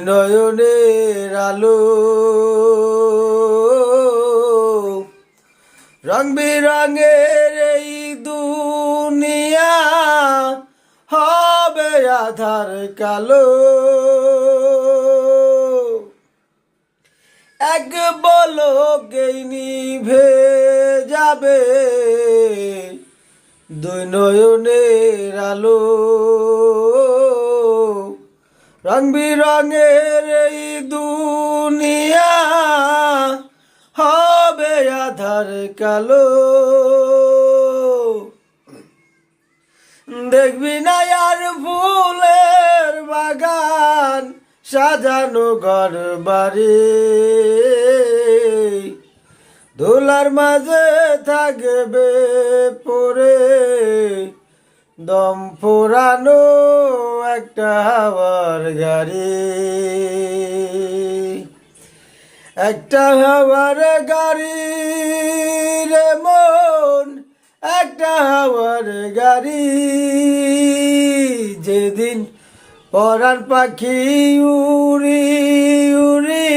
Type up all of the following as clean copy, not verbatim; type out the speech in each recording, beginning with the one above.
নয়নের আলো রং বিরঙের এই দুনিয়া হবে আধার কালো। এক বলকেই নিভে যাবে দুই নয়নের আলো। রং বিরঙের এই দুনিয়া হবে আধার কালো। দেখবি না আর ফুলের বাগান সাজানো ঘর বাড়ি, ধুলার মাঝে থাকবে পরে দম ফুরানো একটা হাওয়ার গাড়ি। একটা হাওয়ার গাড়ি রে মন, একটা হাওয়ার গাড়ি। যেদিন পরাণ পাখি উড়ি উড়ি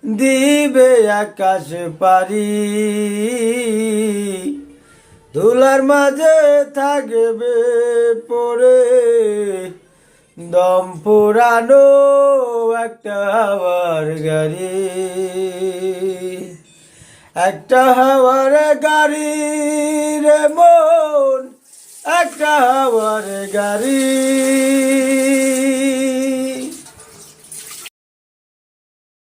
দিবে আকাশ পারি, ধুলার মাঝে থাকবে পরে দম পুরানো একটা হাওয়ার গাড়ি। একটা হাওয়ার গাড়ি রে মন, একটা হাওয়ার গাড়ি।